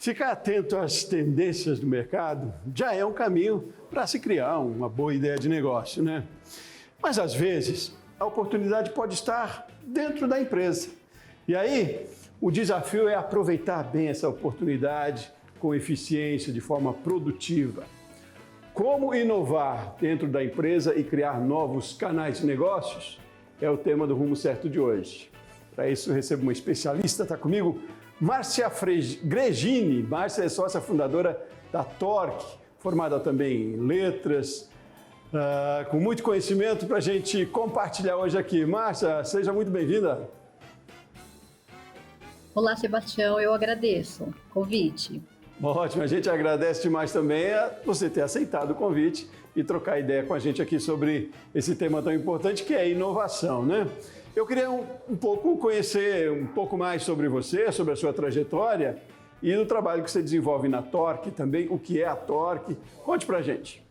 Ficar atento às tendências do mercado já é um caminho para se criar uma boa ideia de negócio, né? Mas às vezes a oportunidade pode estar dentro da empresa. E aí o desafio é aproveitar bem essa oportunidade com eficiência, de forma produtiva. Como inovar dentro da empresa e criar novos canais de negócios é o tema do Rumo Certo de hoje. Para isso, eu recebo uma especialista, está comigo, Márcia Gregini. Márcia é sócia fundadora da Torque, formada também em letras, com muito conhecimento para a gente compartilhar hoje aqui. Márcia, seja muito bem-vinda. Olá, Sebastião, eu agradeço o convite. Ótimo, a gente agradece demais também você ter aceitado o convite e trocar ideia com a gente aqui sobre esse tema tão importante que é a inovação, né? Eu queria conhecer um pouco mais sobre você, sobre a sua trajetória e do trabalho que você desenvolve na Torque também, o que é a Torque. Conte pra gente.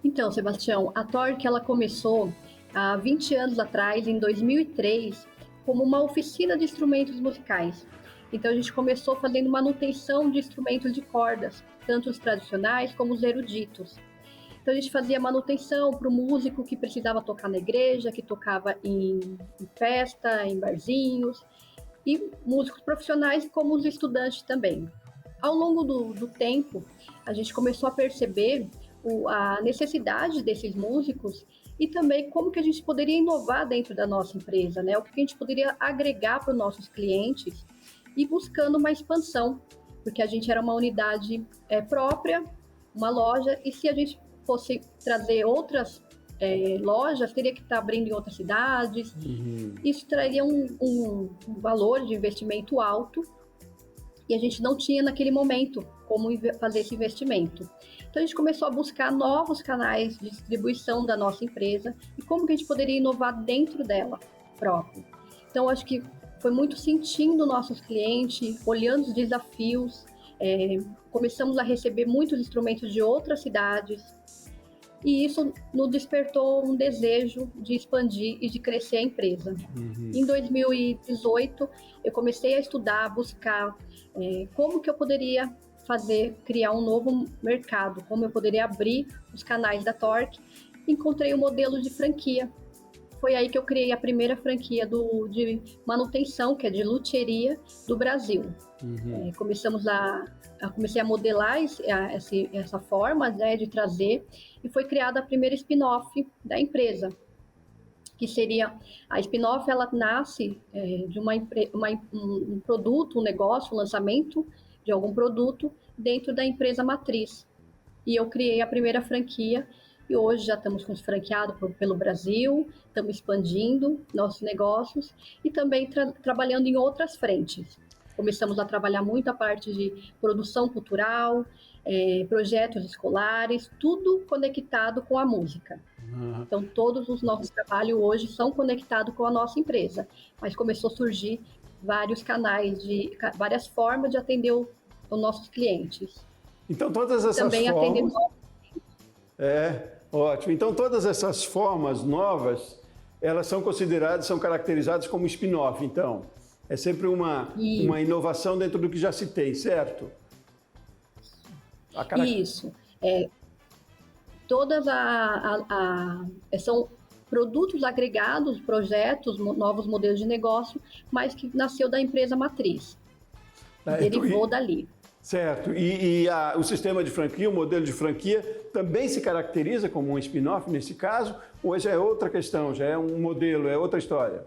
Então, Sebastião, a Torque ela começou há 20 anos atrás, em 2003, como uma oficina de instrumentos musicais. Então, a gente começou fazendo manutenção de instrumentos de cordas, tanto os tradicionais como os eruditos. Então, a gente fazia manutenção para o músico que precisava tocar na igreja, que tocava em festa, em barzinhos, e músicos profissionais como os estudantes também. Ao longo do tempo, a gente começou a perceber a necessidade desses músicos e também como que a gente poderia inovar dentro da nossa empresa, né? O que a gente poderia agregar para os nossos clientes e buscando uma expansão, porque a gente era uma unidade própria, uma loja, e se a gente fosse trazer outras lojas, teria que estar abrindo em outras cidades. Isso traria um valor de investimento alto e a gente não tinha naquele momento como fazer esse investimento. Então a gente começou a buscar novos canais de distribuição da nossa empresa e como que a gente poderia inovar dentro dela própria. Então acho que foi muito sentindo nossos clientes, olhando os desafios, começamos a receber muitos instrumentos de outras cidades e isso nos despertou um desejo de expandir e de crescer a empresa. Em 2018, eu comecei a estudar, a buscar como que eu poderia criar um novo mercado, como eu poderia abrir os canais da Torque. Encontrei o modelo de franquia. Foi aí que eu criei a primeira franquia de manutenção, que é de luthieria do Brasil. Comecei a modelar essa forma, né, de trazer, e foi criada a primeira spin-off da empresa, que seria a spin-off. Ela nasce de um produto, um negócio, um lançamento de algum produto dentro da empresa matriz. E eu criei a primeira franquia. E hoje já estamos com os franqueados pelo Brasil, estamos expandindo nossos negócios e também trabalhando em outras frentes. Começamos a trabalhar muito a parte de produção cultural, projetos escolares, tudo conectado com a música. Então, todos os nossos trabalhos hoje são conectados com a nossa empresa, mas começou a surgir vários canais, várias formas de atender os nossos clientes. Então, todas essas também formas... Ótimo. Então, todas essas formas novas, elas são consideradas, são caracterizadas como spin-off, então. É sempre uma inovação dentro do que já se tem, certo? Isso. Todas são produtos agregados, projetos, novos modelos de negócio, mas que nasceu da empresa matriz. Derivou dali. Certo. E o sistema de franquia, o modelo de franquia, também se caracteriza como um spin-off nesse caso? Ou já é outra questão, já é um modelo, é outra história?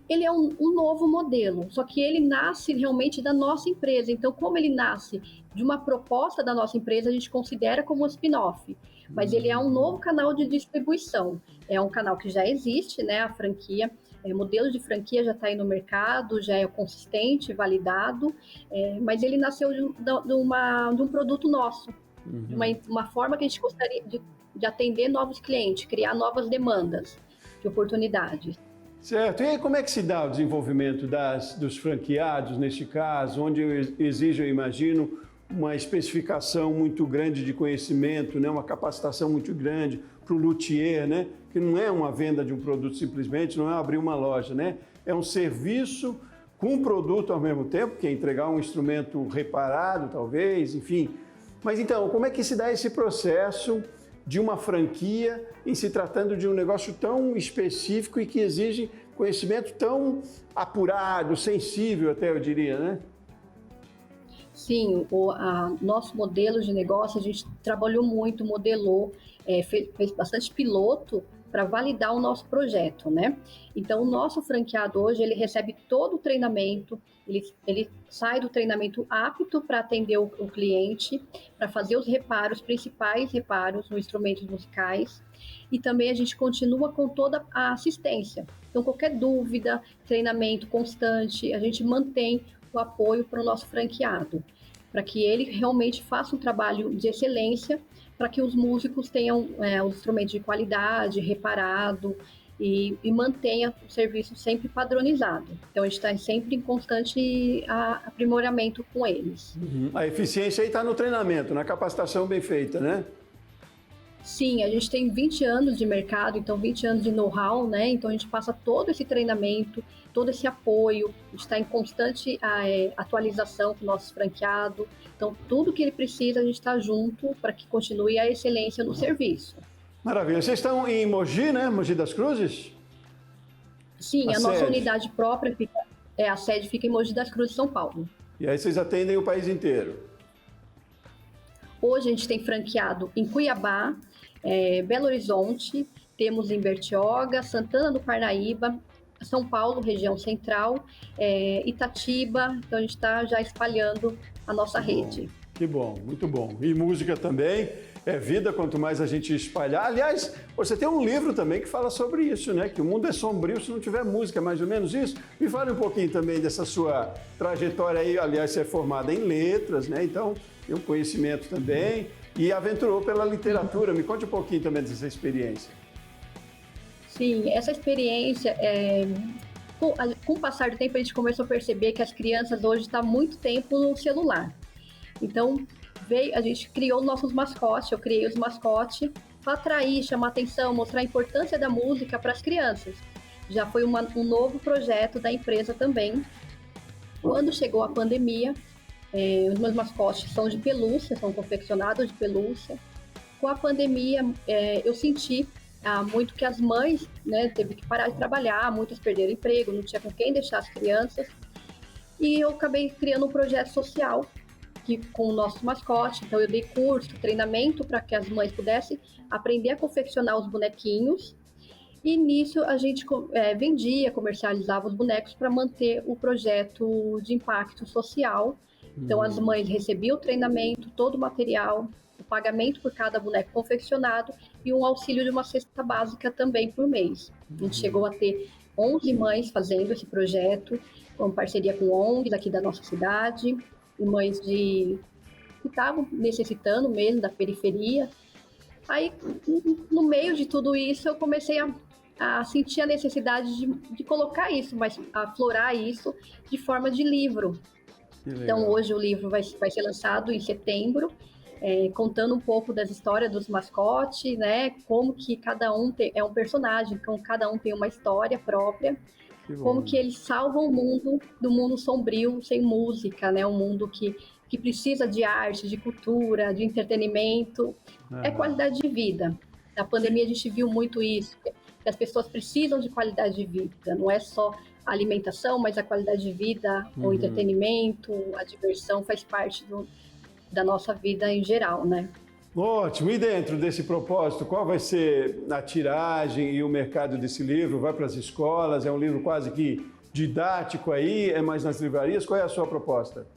Ele é um novo modelo, só que ele nasce realmente da nossa empresa. Então, como ele nasce de uma proposta da nossa empresa, a gente considera como um spin-off. Mas ele é um novo canal de distribuição. É um canal que já existe, né, a franquia. O modelo de franquia já está aí no mercado, já é consistente, validado, mas ele nasceu de um produto nosso, de uma forma que a gente gostaria de atender novos clientes, criar novas demandas de oportunidades. Certo. E aí, como é que se dá o desenvolvimento dos franqueados, neste caso, onde exige, eu imagino, uma especificação muito grande de conhecimento, né? Uma capacitação muito grande para o luthier, né? Que não é uma venda de um produto simplesmente, não é abrir uma loja, né? É um serviço com um produto ao mesmo tempo, que é entregar um instrumento reparado, talvez, enfim. Mas então, como é que se dá esse processo de uma franquia em se tratando de um negócio tão específico e que exige conhecimento tão apurado, sensível até, eu diria, né? Sim, nosso modelo de negócio, a gente trabalhou muito, modelou, fez bastante piloto para validar o nosso projeto, né? Então, o nosso franqueado hoje, ele recebe todo o treinamento, ele sai do treinamento apto para atender o cliente, para fazer os reparos, principais reparos nos instrumentos musicais, e também a gente continua com toda a assistência. Então, qualquer dúvida, treinamento constante, a gente mantém o apoio para o nosso franqueado, para que ele realmente faça um trabalho de excelência, para que os músicos tenham os instrumentos de qualidade, reparado e mantenha o serviço sempre padronizado. Então, a gente está sempre em constante aprimoramento com eles. A eficiência aí está no treinamento, na capacitação bem feita, né? Sim, a gente tem 20 anos de mercado, então 20 anos de know-how, né? Então a gente passa todo esse treinamento, todo esse apoio, a gente está em constante atualização com o nosso franqueado. Então tudo que ele precisa, a gente está junto para que continue a excelência no serviço. Maravilha. Vocês estão em Mogi, né? Mogi das Cruzes? Sim, a nossa unidade própria a sede fica em Mogi das Cruzes, São Paulo. E aí vocês atendem o país inteiro? Hoje a gente tem franqueado em Cuiabá, Belo Horizonte, temos em Bertioga, Santana do Parnaíba, São Paulo, região central, Itatiba, então a gente está já espalhando a nossa rede. Que bom, muito bom. E música também, é vida, quanto mais a gente espalhar. Aliás, você tem um livro também que fala sobre isso, né? Que o mundo é sombrio se não tiver música, mais ou menos isso. Me fale um pouquinho também dessa sua trajetória aí. Aliás, você é formada em letras, né? Então, tem um conhecimento também e aventurou pela literatura. Me conte um pouquinho também dessa experiência. Sim, essa experiência, com o passar do tempo, a gente começou a perceber que as crianças hoje estão muito tempo no celular. Então, a gente criou nossos mascotes, eu criei os mascotes para atrair, chamar atenção, mostrar a importância da música para as crianças. Já foi um novo projeto da empresa também. Quando chegou a pandemia, os meus mascotes são de pelúcia, são confeccionados de pelúcia. Com a pandemia, eu senti muito que as mães, né, teve que parar de trabalhar, muitas perderam emprego, não tinha com quem deixar as crianças. E eu acabei criando um projeto social com o nosso mascote. Então, eu dei curso, treinamento para que as mães pudessem aprender a confeccionar os bonequinhos. E nisso a gente vendia, comercializava os bonecos para manter o projeto de impacto social. Então, as mães recebiam o treinamento, todo o material, o pagamento por cada boneco confeccionado e um auxílio de uma cesta básica também por mês. A gente chegou a ter 11 mães fazendo esse projeto, com parceria com ONGs aqui da nossa cidade, e mães que estavam necessitando mesmo da periferia. Aí, no meio de tudo isso, eu comecei a sentir a necessidade de colocar isso, mas aflorar isso de forma de livro. Então, hoje o livro vai ser lançado em setembro, contando um pouco das histórias dos mascotes, né? Como que cada um é um personagem, como cada um tem uma história própria. Como que eles salvam o mundo do mundo sombrio sem música, né? Um mundo que precisa de arte, de cultura, de entretenimento. É qualidade de vida. Na pandemia a gente viu muito isso, que as pessoas precisam de qualidade de vida. Não é só a alimentação, mas a qualidade de vida, o entretenimento, a diversão faz parte da nossa vida em geral, né? Ótimo. E dentro desse propósito, qual vai ser a tiragem e o mercado desse livro? Vai para as escolas? É um livro quase que didático aí? É mais nas livrarias? Qual é a sua proposta?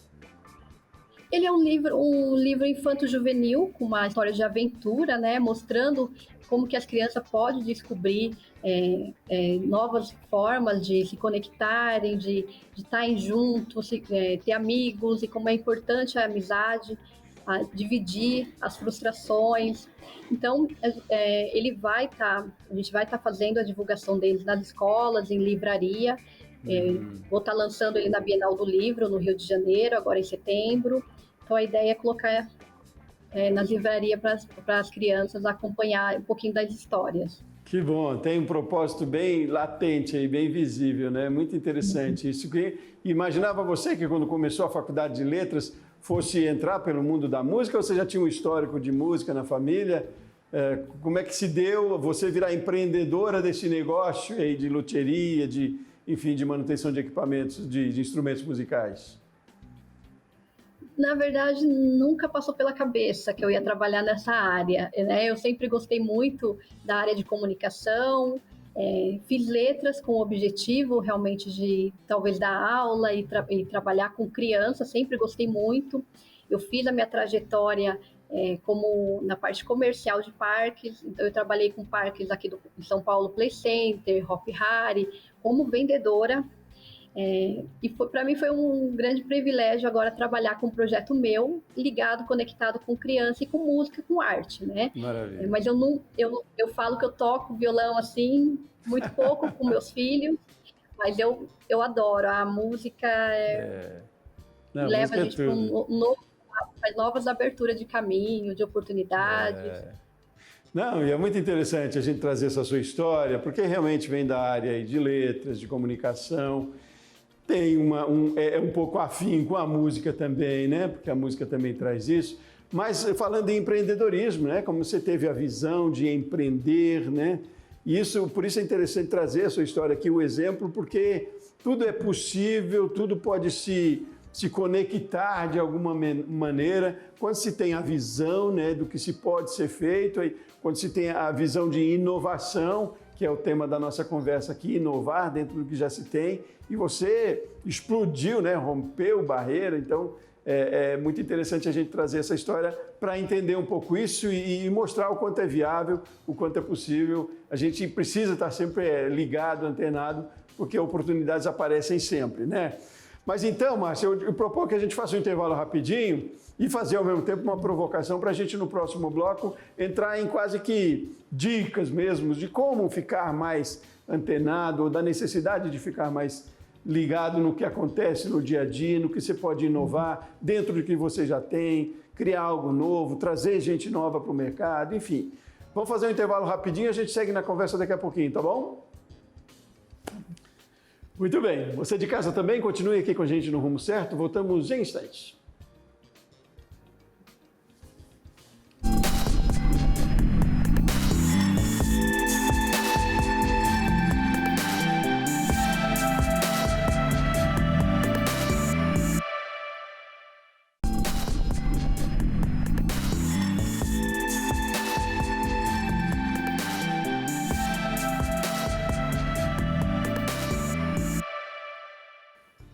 Ele é um livro infanto-juvenil, com uma história de aventura, né? Mostrando como que as crianças podem descobrir novas formas de se conectarem, de estarem juntos, ter amigos, e como é importante a amizade, a dividir as frustrações. Então, a gente vai estar fazendo a divulgação deles nas escolas, em livraria. Vou estar lançando ele na Bienal do Livro, no Rio de Janeiro, agora em setembro. Então, a ideia é colocar nas livrarias para as crianças acompanhar um pouquinho das histórias. Que bom, tem um propósito bem latente aí, bem visível, né? Muito interessante isso. Imaginava você que quando começou a faculdade de letras fosse entrar pelo mundo da música, ou você já tinha um histórico de música na família? Como é que se deu você virar empreendedora desse negócio aí de luthieria, enfim, de manutenção de equipamentos, de instrumentos musicais? Na verdade, nunca passou pela cabeça que eu ia trabalhar nessa área, né? Eu sempre gostei muito da área de comunicação, fiz letras com o objetivo realmente de talvez dar aula e trabalhar com criança, sempre gostei muito. Eu fiz a minha trajetória como na parte comercial de parques, então eu trabalhei com parques aqui em São Paulo, Play Center, Hop Hari, como vendedora. E para mim foi um grande privilégio agora trabalhar com um projeto meu, ligado, conectado com criança e com música, com arte, né? Maravilha. Mas eu falo que eu toco violão assim, muito pouco com meus filhos, mas eu adoro. A música Não, leva música a gente para um novo, faz novas aberturas de caminho, de oportunidades. Não, e é muito interessante a gente trazer essa sua história, porque realmente vem da área aí de letras, de comunicação, tem um pouco afim com a música também, né? Porque a música também traz isso. Mas falando em empreendedorismo, né? Como você teve a visão de empreender, né? E por isso é interessante trazer a sua história aqui, o exemplo, porque tudo é possível, tudo pode se conectar de alguma maneira, quando se tem a visão, né, do que se pode ser feito, quando se tem a visão de inovação, que é o tema da nossa conversa aqui, inovar dentro do que já se tem, e você explodiu, né, rompeu barreira, então é muito interessante a gente trazer essa história para entender um pouco isso e mostrar o quanto é viável, o quanto é possível. A gente precisa estar sempre ligado, antenado, porque oportunidades aparecem sempre, né? Mas então, Márcia, eu proponho que a gente faça um intervalo rapidinho e fazer ao mesmo tempo uma provocação para a gente, no próximo bloco, entrar em quase que dicas mesmo de como ficar mais antenado, ou da necessidade de ficar mais ligado no que acontece no dia a dia, no que você pode inovar dentro do que você já tem, criar algo novo, trazer gente nova para o mercado, enfim. Vamos fazer um intervalo rapidinho e a gente segue na conversa daqui a pouquinho, tá bom? Muito bem. Você de casa também, continue aqui com a gente no Rumo Certo. Voltamos em instantes.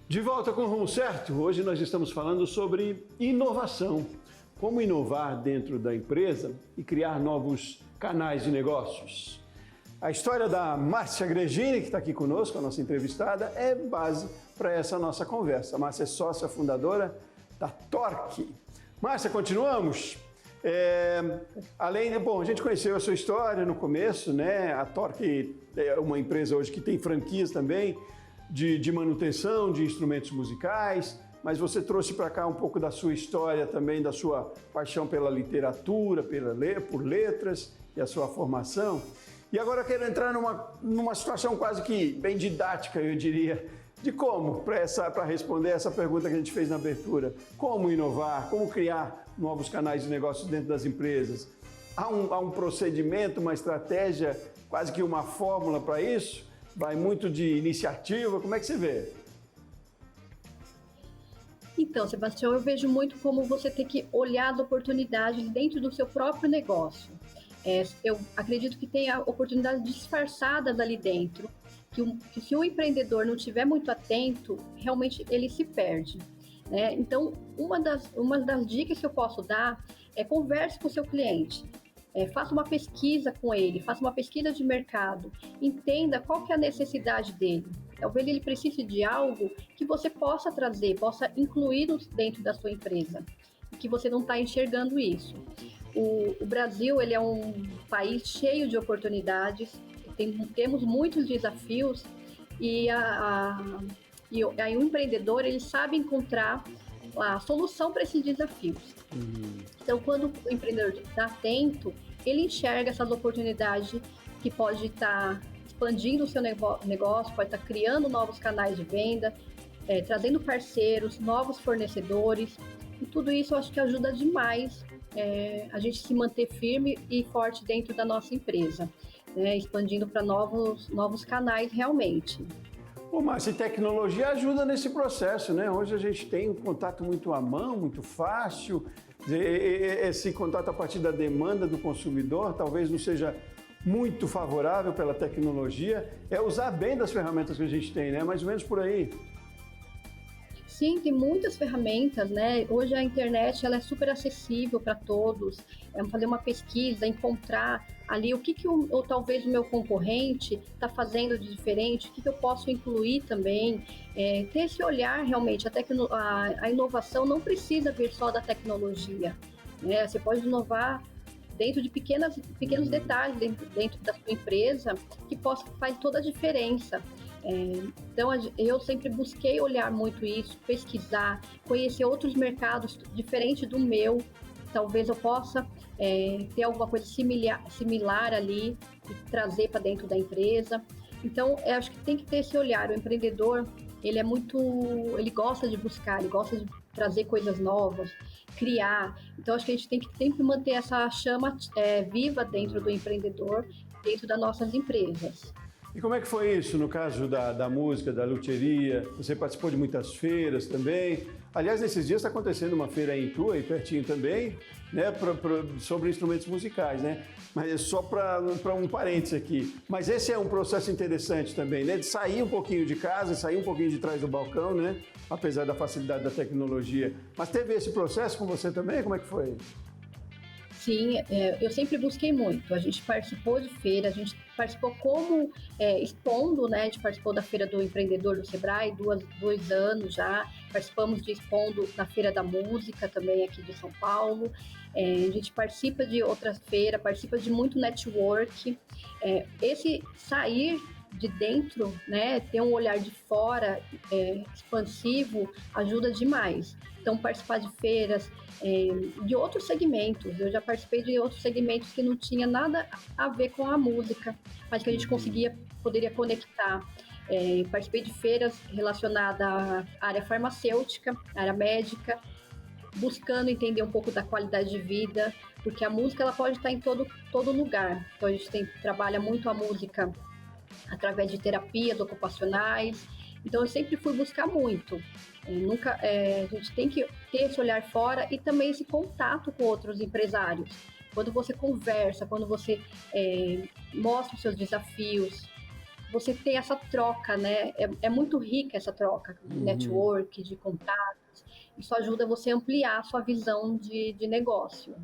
De volta com o Rumo Certo, hoje nós estamos falando sobre inovação. Como inovar dentro da empresa e criar novos canais de negócios. A história da Márcia Gregini, que está aqui conosco, a nossa entrevistada, é base para essa nossa conversa. A Márcia é sócia fundadora da Torque. Márcia, continuamos? Bom, a gente conheceu a sua história no começo, né? A Torque é uma empresa hoje que tem franquias também, de manutenção de instrumentos musicais, mas você trouxe para cá um pouco da sua história também, da sua paixão pela literatura, por letras e a sua formação. E agora eu quero entrar numa situação quase que bem didática, eu diria, de como, para responder essa pergunta que a gente fez na abertura, como inovar, como criar novos canais de negócios dentro das empresas. Há um procedimento, uma estratégia, quase que uma fórmula para isso? Vai muito de iniciativa, como é que você vê? Então, Sebastião, eu vejo muito como você tem que olhar as oportunidades dentro do seu próprio negócio. Eu acredito que tem oportunidades disfarçadas ali dentro, que se o empreendedor não estiver muito atento, realmente ele se perde, né? Então, uma das dicas que eu posso dar é converse com o seu cliente. Faça uma pesquisa com ele, faça uma pesquisa de mercado, entenda qual que é a necessidade dele. Talvez ele precise de algo que você possa trazer, possa incluir dentro da sua empresa, e que você não está enxergando isso. O Brasil, ele é um país cheio de oportunidades, temos muitos desafios e aí o empreendedor, ele sabe encontrar a solução para esses desafios. Então, quando o empreendedor está atento, ele enxerga essas oportunidades que pode estar expandindo o seu negócio, pode estar criando novos canais de venda, trazendo parceiros, novos fornecedores, e tudo isso eu acho que ajuda demais a gente se manter firme e forte dentro da nossa empresa, né? Expandindo para novos canais realmente. Ô, Márcia, e tecnologia ajuda nesse processo, né? Hoje a gente tem um contato muito à mão, muito fácil. Esse contato a partir da demanda do consumidor talvez não seja muito favorável pela tecnologia. É usar bem das ferramentas que a gente tem, né? Mais ou menos por aí. Sim, tem muitas ferramentas, né? Hoje a internet ela é super acessível para todos. Fazer uma pesquisa, encontrar ali o que ou talvez o meu concorrente está fazendo de diferente, o que eu posso incluir também. Ter esse olhar realmente, a inovação não precisa vir só da tecnologia, né? Você pode inovar dentro de pequenos detalhes dentro da sua empresa que faz toda a diferença. Então, eu sempre busquei olhar muito isso, pesquisar, conhecer outros mercados diferentes do meu. Talvez eu possa ter alguma coisa similar ali e trazer para dentro da empresa. Então, eu acho que tem que ter esse olhar. O empreendedor, ele gosta de buscar, ele gosta de trazer coisas novas, criar. Então, acho que a gente tem que sempre manter essa chama viva dentro do empreendedor, dentro das nossas empresas. E como é que foi isso no caso da música, da luthieria? Você participou de muitas feiras também. Aliás, nesses dias está acontecendo uma feira em Itu, aí pertinho também, né, sobre instrumentos musicais, né? Mas é só para um parênteses aqui. Mas esse é um processo interessante também, né? De sair um pouquinho de casa, sair um pouquinho de trás do balcão, né? Apesar da facilidade da tecnologia. Mas teve esse processo com você também? Como é que foi? Sim, eu sempre busquei muito. A gente participou de feira, a gente participou como expondo, né? A gente participou da Feira do Empreendedor do Sebrae, 2 anos já. Participamos de expondo na Feira da Música também aqui de São Paulo. A gente participa de outras feiras, participa de muito network. Esse sair de dentro, né, ter um olhar de fora expansivo ajuda demais. Então, participar de feiras de outros segmentos. Eu já participei de outros segmentos que não tinha nada a ver com a música, mas que a gente poderia conectar. Participei de feiras relacionadas à área farmacêutica, área médica, buscando entender um pouco da qualidade de vida, porque a música ela pode estar em todo lugar. Então, a gente trabalha muito a música através de terapias ocupacionais. Então, eu sempre fui buscar muito. A gente tem que ter esse olhar fora e também esse contato com outros empresários. Quando você conversa, quando você mostra os seus desafios, você tem essa troca, né? É muito rica essa troca de network, de contatos. Isso ajuda você a ampliar a sua visão de negócio.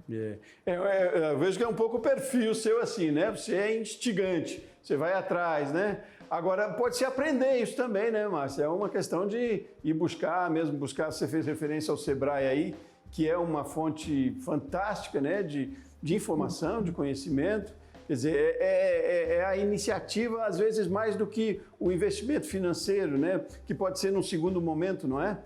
Eu vejo que é um pouco o perfil seu assim, né? Você é instigante, você vai atrás, né? Agora, pode-se aprender isso também, né, Márcia? É uma questão de ir buscar, você fez referência ao Sebrae aí, que é uma fonte fantástica, né, de informação, de conhecimento. Quer dizer, é a iniciativa, às vezes, mais do que o investimento financeiro, né, que pode ser num segundo momento, não é?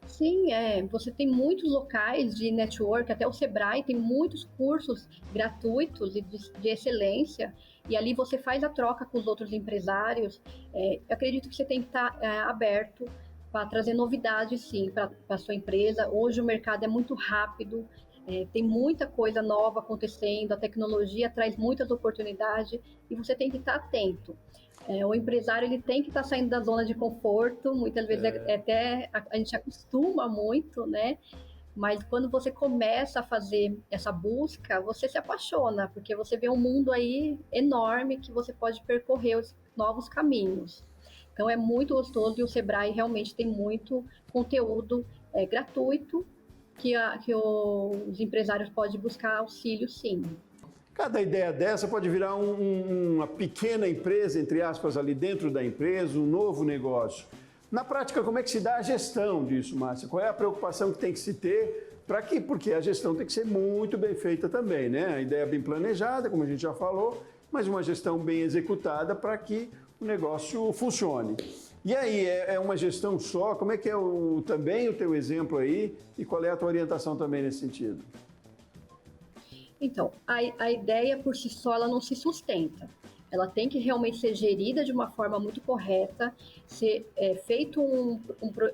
Sim, você tem muitos locais de network, até o Sebrae tem muitos cursos gratuitos e de excelência, e ali você faz a troca com os outros empresários. Eu acredito que você tem que estar aberto para trazer novidades, sim, para a sua empresa. Hoje o mercado é muito rápido, tem muita coisa nova acontecendo, a tecnologia traz muitas oportunidades e você tem que estar atento. O empresário ele tem que estar saindo da zona de conforto, muitas vezes até a gente acostuma muito, né? Mas quando você começa a fazer essa busca, você se apaixona, porque você vê um mundo aí enorme que você pode percorrer os novos caminhos. Então é muito gostoso e o Sebrae realmente tem muito conteúdo gratuito que os empresários podem buscar auxílio, sim. Cada ideia dessa pode virar uma pequena empresa, entre aspas, ali dentro da empresa, um novo negócio. Na prática, como é que se dá a gestão disso, Márcia? Qual é a preocupação que tem que se ter para quê? Porque a gestão tem que ser muito bem feita também, né? A ideia é bem planejada, como a gente já falou, mas uma gestão bem executada para que o negócio funcione. E aí, é uma gestão só? Como é que é também o teu exemplo aí? E qual é a tua orientação também nesse sentido? Então, a ideia por si só ela não se sustenta. Ela tem que realmente ser gerida de uma forma muito correta, ser feito um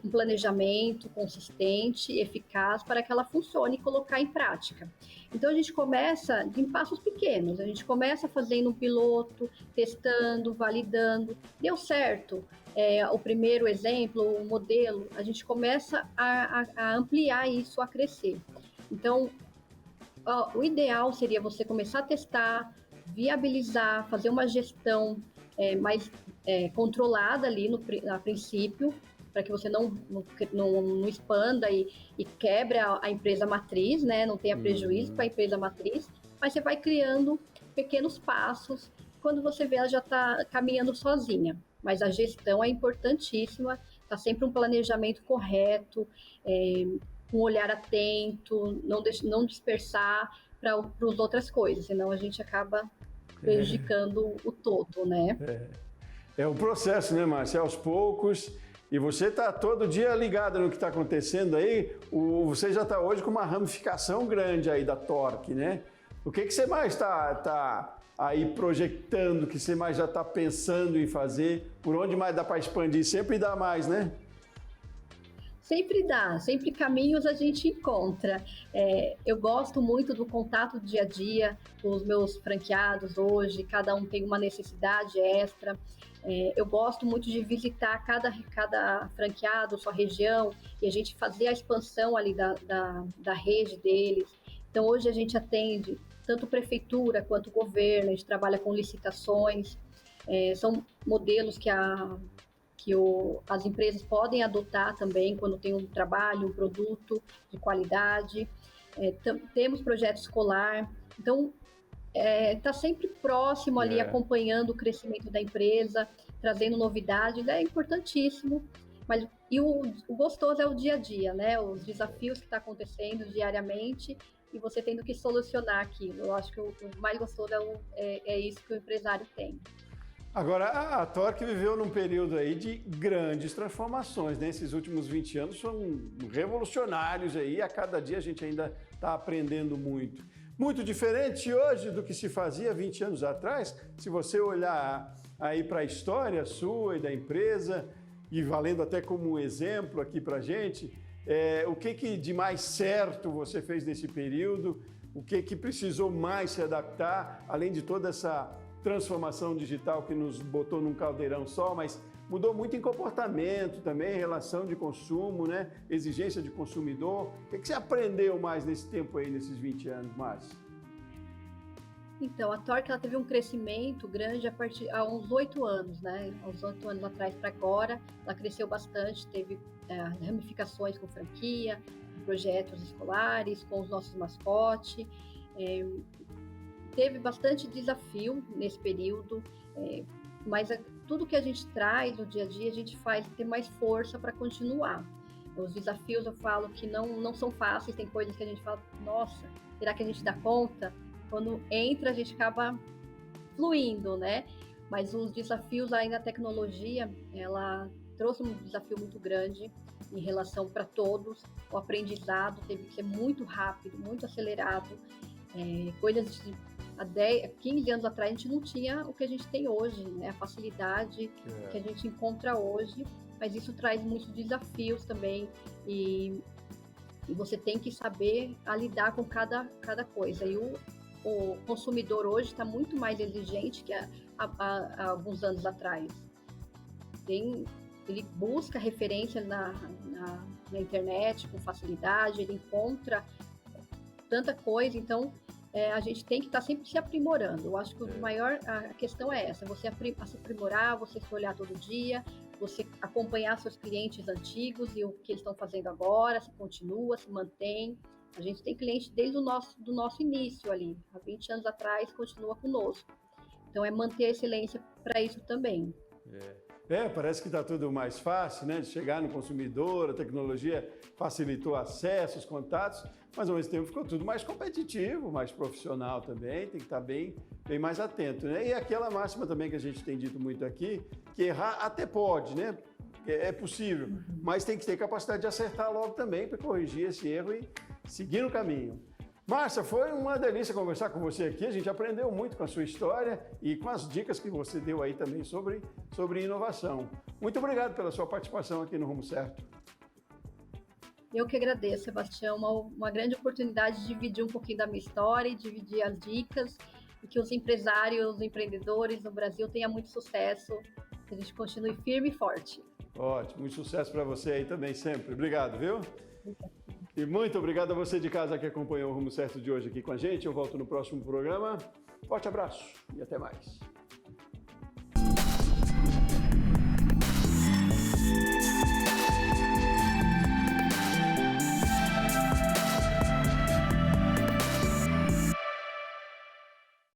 planejamento consistente, eficaz, para que ela funcione e colocar em prática. Então, a gente começa em passos pequenos, a gente começa fazendo um piloto, testando, validando. Deu certo, o primeiro exemplo, o modelo, a gente começa a ampliar isso, a crescer. Então, o ideal seria você começar a testar, viabilizar, fazer uma gestão mais controlada ali a princípio, para que você não expanda e quebre a empresa matriz, né? Não tenha prejuízo para a empresa matriz, mas você vai criando pequenos passos, quando você vê ela já está caminhando sozinha. Mas a gestão é importantíssima, está sempre um planejamento correto, um olhar atento, não dispersar para as outras coisas, senão a gente acaba prejudicando o todo, né? É um processo, né, Márcia? Aos poucos. E você está todo dia ligado no que está acontecendo aí. Você já está hoje com uma ramificação grande aí da Torc, né? O que você mais está aí projetando, que você mais já está pensando em fazer? Por onde mais dá para expandir? Sempre dá mais, né? Sempre dá, sempre caminhos a gente encontra. Eu gosto muito do contato do dia a dia com os meus franqueados hoje, cada um tem uma necessidade extra. Eu gosto muito de visitar cada franqueado, sua região, e a gente fazer a expansão ali da rede deles. Então, hoje a gente atende tanto prefeitura quanto governo, a gente trabalha com licitações, são modelos que as empresas podem adotar também quando tem um trabalho, um produto de qualidade. Temos projeto escolar, então está sempre próximo ali, acompanhando o crescimento da empresa, trazendo novidades, é importantíssimo. E o gostoso é o dia a dia, né? Os desafios que estão acontecendo diariamente e você tendo que solucionar aquilo. Eu acho que o mais gostoso é isso que o empresário tem. Agora, a Torc viveu num período aí de grandes transformações, né? Esses últimos 20 anos foram revolucionários aí, a cada dia a gente ainda está aprendendo muito. Muito diferente hoje do que se fazia 20 anos atrás, se você olhar aí para a história sua e da empresa, e valendo até como um exemplo aqui para a gente, o que de mais certo você fez nesse período, o que precisou mais se adaptar, além de toda essa transformação digital que nos botou num caldeirão só, mas mudou muito em comportamento também, relação de consumo, né? Exigência de consumidor. O que você aprendeu mais nesse tempo aí, nesses 20 anos, Márcia? Então, a Torc ela teve um crescimento grande há uns 8 anos, né? Há uns 8 anos atrás para agora, ela cresceu bastante, teve ramificações com franquia, projetos escolares, com os nossos mascotes. Teve bastante desafio nesse período, mas tudo que a gente traz no dia a dia, a gente faz ter mais força para continuar. Os desafios, eu falo que não são fáceis, tem coisas que a gente fala, nossa, será que a gente dá conta? Quando entra, a gente acaba fluindo, né? Mas os desafios aí na tecnologia, ela trouxe um desafio muito grande em relação para todos. O aprendizado teve que ser muito rápido, muito acelerado. Coisas de há 15 anos atrás a gente não tinha o que a gente tem hoje, né? A facilidade que a gente encontra hoje, mas isso traz muitos desafios também e você tem que saber lidar com cada coisa. E o consumidor hoje está muito mais exigente que há alguns anos atrás. Ele busca referência na internet com facilidade, ele encontra tanta coisa, então a gente tem que estar sempre se aprimorando. Eu acho que a questão é essa, você se aprimorar, você se olhar todo dia, você acompanhar seus clientes antigos e o que eles estão fazendo agora, se continua, se mantém. A gente tem cliente desde do nosso início ali, há 20 anos atrás, continua conosco. Então é manter a excelência para isso também. Parece que está tudo mais fácil, né? De chegar no consumidor, a tecnologia facilitou acesso, os contatos, mas ao mesmo tempo ficou tudo mais competitivo, mais profissional também, tem que estar bem mais atento, né? E aquela máxima também que a gente tem dito muito aqui, que errar até pode, né? é possível, mas tem que ter capacidade de acertar logo também para corrigir esse erro e seguir no caminho. Márcia, foi uma delícia conversar com você aqui, a gente aprendeu muito com a sua história e com as dicas que você deu aí também sobre inovação. Muito obrigado pela sua participação aqui no Rumo Certo. Eu que agradeço, Sebastião, uma grande oportunidade de dividir um pouquinho da minha história e dividir as dicas e que os empresários, os empreendedores no Brasil tenham muito sucesso, que a gente continue firme e forte. Ótimo, muito sucesso para você aí também sempre. Obrigado, viu? E muito obrigado a você de casa que acompanhou o Rumo Certo de hoje aqui com a gente. Eu volto no próximo programa. Forte abraço e até mais.